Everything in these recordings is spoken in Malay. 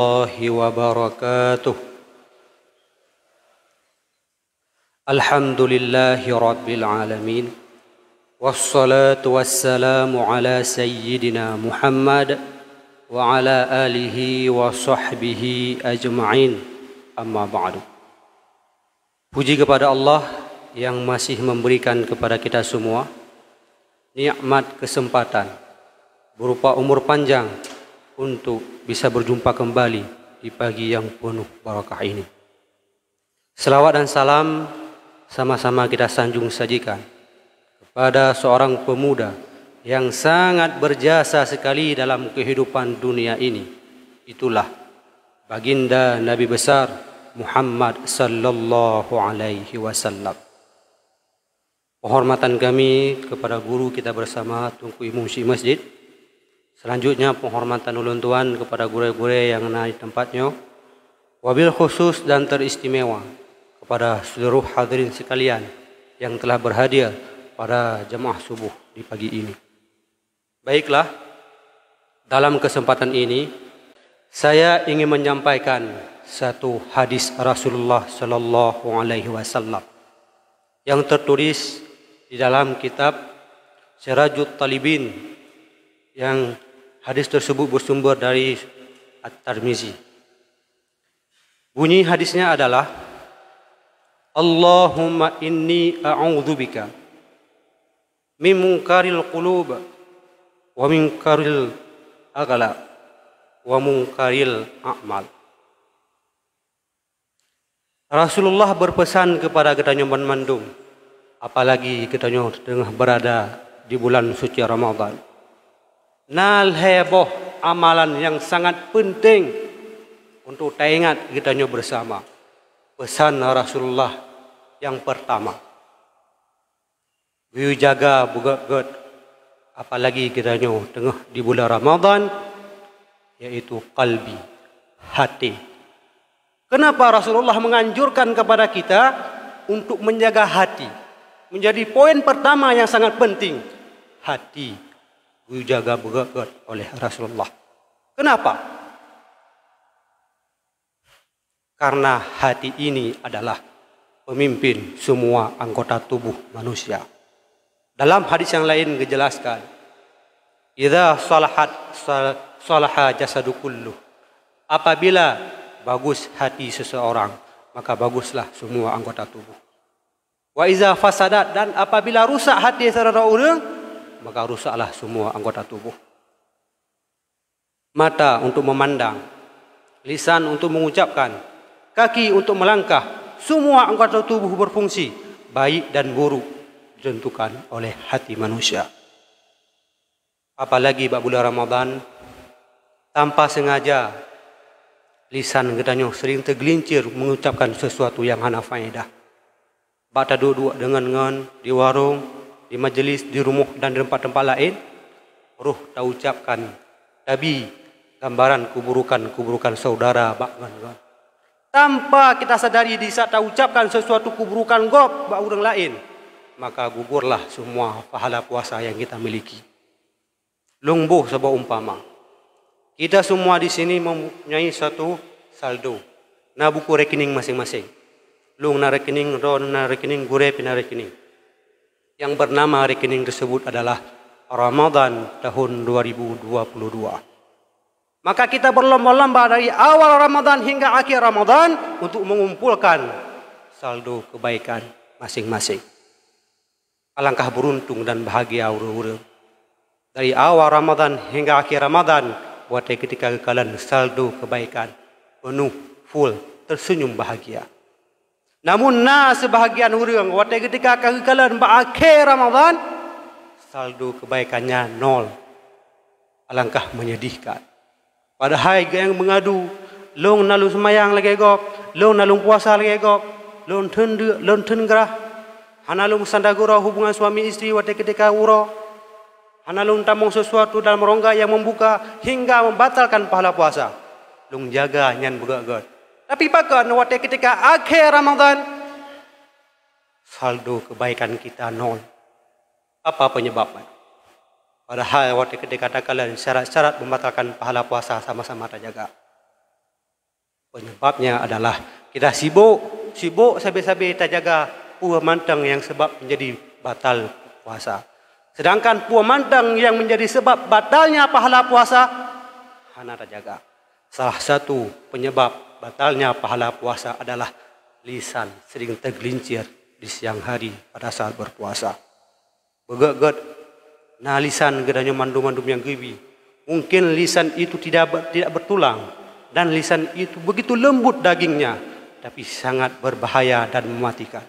Warahmatullahi wabarakatuh. Alhamdulillahi rabbil alamin. Wassalatu wassalamu ala sayyidina Muhammad wa ala alihi wa sahbihi ajma'in. Amma ba'du. Puji kepada Allah yang masih memberikan kepada kita semua nikmat kesempatan berupa umur panjang untuk bisa berjumpa kembali di pagi yang penuh barakah ini. Selawat dan salam sama-sama kita sanjung sajikan kepada seorang pemuda yang sangat berjasa sekali dalam kehidupan dunia ini. Itulah baginda Nabi besar Muhammad sallallahu alaihi wasallam. Penghormatan kami kepada guru kita bersama Tunku Imam Syekh Masjid. Selanjutnya penghormatan ulun tuan kepada guru-guru yang ada di tempatnya. Wabil khusus dan teristimewa kepada seluruh hadirin sekalian yang telah berhadir pada jemaah subuh di pagi ini. Baiklah, dalam kesempatan ini saya ingin menyampaikan satu hadis Rasulullah sallallahu alaihi wasallam yang tertulis di dalam kitab Sirajut Talibin, yang hadis tersebut bersumber dari At-Tirmizi. Bunyi hadisnya adalah Allahumma inni a'udzubika min munkaril qulub wa munkaril aghlab wa munkaril a'mal. Rasulullah berpesan kepada kitanya mandum, apalagi kitanya tengah berada di bulan suci Ramadan. Nal heboh amalan yang sangat penting untuk teringat kitanya bersama. Pesan Rasulullah yang pertama, we jaga bugat-bugat, apalagi kitanya tengah di bulan Ramadan, yaitu qalbi, hati. Kenapa Rasulullah menganjurkan kepada kita untuk menjaga hati? Menjadi poin pertama yang sangat penting, hati dijaga berat oleh Rasulullah. Kenapa? Karena hati ini adalah pemimpin semua anggota tubuh manusia. Dalam hadis yang lain dijelaskan, idza salaha jasadu kulluh. Apabila bagus hati seseorang, maka baguslah semua anggota tubuh. Wa iza fasadat, dan apabila rusak hati seseorang, maka rusaklah semua anggota tubuh. Mata untuk memandang, lisan untuk mengucapkan, kaki untuk melangkah, semua anggota tubuh berfungsi, baik dan buruk ditentukan oleh hati manusia. Apalagi bab bulan Ramadan, tanpa sengaja lisan kitanya sering tergelincir mengucapkan sesuatu yang hana faedah. Bata duduk dengan di warung, di majlis, di rumah dan di tempat-tempat lain, ruh tak ucapkan, tapi gambaran keburukan saudara bakwan. Tanpa kita sadari di saat tak ucapkan sesuatu keburukan bak orang lain, maka gugurlah semua pahala puasa yang kita miliki. Lungbuh sebuah umpama. Kita semua di sini mempunyai satu saldo, na buku rekening masing-masing. Lung na rekening, ron na rekening, gure pina rekening. Yang bernama rekening tersebut adalah Ramadan tahun 2022. Maka kita berlomba-lomba dari awal Ramadan hingga akhir Ramadan untuk mengumpulkan saldo kebaikan masing-masing. Alangkah beruntung dan bahagia orang-orang. Dari awal Ramadan hingga akhir Ramadan, buat ketika kalian saldo kebaikan penuh, full, tersenyum bahagia. Namun sebahagian orang waktu ketika kegagalan berakhir Ramadan, saldo kebaikannya nol. Alangkah menyedihkan. Padahal yang mengadu, long nalu semayang lagi gok, long nalu puasa lagi gok, long ten gerah, hanalung sandagura hubungan suami istri waktu ketika uro, hanalung tamong sesuatu dalam rongga yang membuka hingga membatalkan pahala puasa. Long jaga nyan begat-begat. Tapi bahkan waktu ketika akhir Ramadan, saldo kebaikan kita nol. Apa penyebabnya? Padahal waktu ketika kalian syarat-syarat membatalkan pahala puasa sama-sama terjaga. Penyebabnya adalah kita sibuk sabi-sabi tak jaga puah mantang yang sebab menjadi batal puasa. Sedangkan puah mantang yang menjadi sebab batalnya pahala puasa, hana tak jaga. Salah satu penyebab batalnya pahala puasa adalah lisan sering tergelincir di siang hari pada saat berpuasa. Begak-gak, nah lisan gedanya mandum-mandum yang gebi. Mungkin lisan itu tidak bertulang dan lisan itu begitu lembut dagingnya, tapi sangat berbahaya dan mematikan.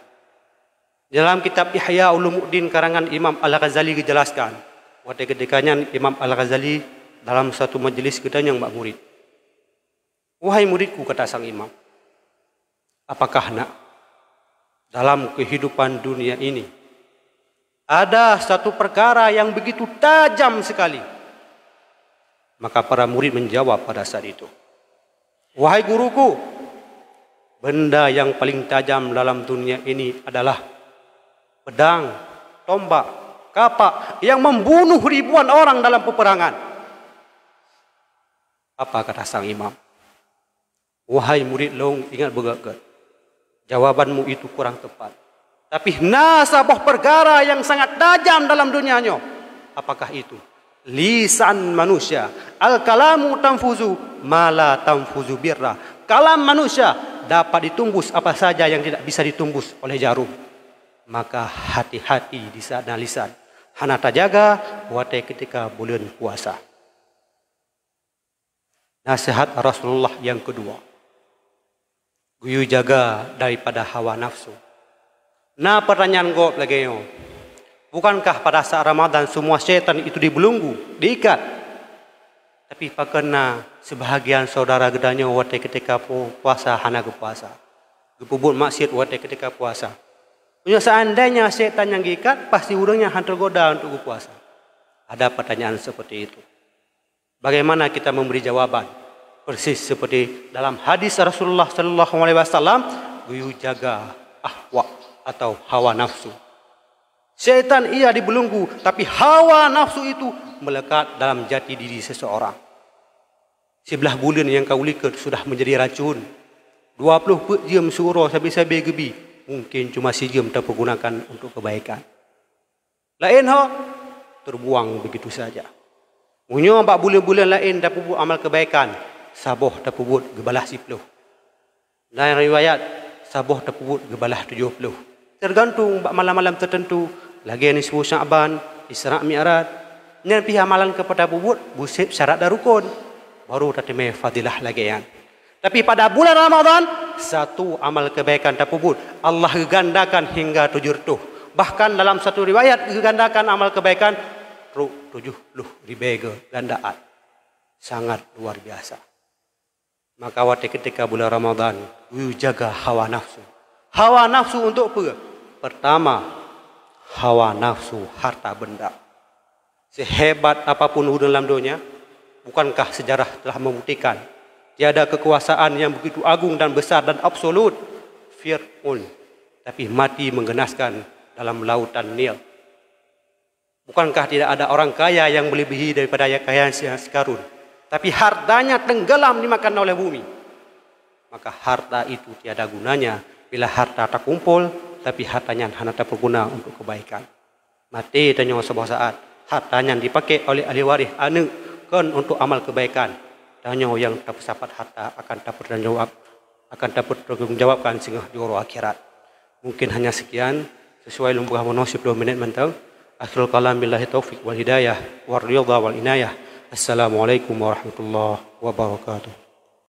Dalam kitab Ihya Ulumuddin karangan Imam Al-Ghazali dijelaskan, pada ketikanya Imam Al-Ghazali dalam satu majlis gedanya mbak murid. Wahai muridku, kata sang imam, apakah nak dalam kehidupan dunia ini ada satu perkara yang begitu tajam sekali? Maka para murid menjawab pada saat itu, wahai guruku, benda yang paling tajam dalam dunia ini adalah pedang, tombak, kapak yang membunuh ribuan orang dalam peperangan. Apa kata sang imam? Wahai murid long, ingat begak-gak, jawabanmu itu kurang tepat. Tapi nasabah perkara yang sangat tajam dalam dunianya. Apakah itu? Lisan manusia. Al-kalamu tanfuzu mala tanfuzu birra. Kalam manusia dapat ditumbus apa saja yang tidak bisa ditumbus oleh jarum. Maka hati-hati di sana lisan. Hana tajaga buat ketika bulan puasa. Nasihat Rasulullah yang kedua, guyu jaga daripada hawa nafsu. Nah pertanyaan gop lagi yo. Bukankah pada saat Ramadan semua syaitan itu dibelenggu, diikat? Tapi pakena sebahagian saudara gedanya wate ketika puasa hana ke puasa. Gepubut maksiat wate ketika puasa. Punya seandainya syaitan yang diikat, pasti urangnya hantar goda untuk puasa. Ada pertanyaan seperti itu. Bagaimana kita memberi jawaban? Persis seperti dalam hadis Rasulullah sallallahu alaihi wasallam, guyu jaga ahwa atau hawa nafsu. Syaitan ia dibelenggu, tapi hawa nafsu itu melekat dalam jati diri seseorang. 11 bulan yang kau likat sudah menjadi racun. 20 jam surah sabi-sabi gebi, mungkin cuma sejam terpergunakan untuk kebaikan. Lain terbuang begitu saja. Munyo 4 bulan-bulan lain dapat buat amal kebaikan, saboh dapat buat gebalah 10. Dan riwayat saboh dapat buat gebalah 70. Tergantung malam-malam tertentu. Lagi ni sebut Sya'ban, Isra' Mi'raj. Ni pihak amalan kepada bubut, busib syarat dan rukun. Baru tatime fadilah lagi yang. Tapi pada bulan Ramadan, satu amal kebaikan tak bubut, Allah gandakan hingga 70. Bahkan dalam satu riwayat gandakan amal kebaikan 70 ribu gandaan. Sangat luar biasa. Maka ketika bulan Ramadan, jaga hawa nafsu. Hawa nafsu untuk apa? Pertama, hawa nafsu harta benda. Sehebat apapun dalam dunia, bukankah sejarah telah membuktikan tiada kekuasaan yang begitu agung dan besar dan absolut, Fir'aun, tapi mati menggenaskan dalam lautan Nil. Bukankah tidak ada orang kaya yang melebihi daripada kekayaan Qarun, tapi hartanya tenggelam dimakan oleh bumi. Maka harta itu tiada gunanya bila harta tak kumpul, tapi hartanya hanya tak berguna untuk kebaikan. Mati tanya sebuah saat, hartanya dipakai oleh ahli waris anak kan untuk amal kebaikan. Tanya yang tak bersapat harta akan tak bertanggungjawabkan sehingga di orang akhirat. Mungkin hanya sekian sesuai lumpuh monosip 2 minit mentang. Akhirul kalam billahi taufiq wal hidayah war ridha wal inayah. Assalamualaikum warahmatullahi wabarakatuh.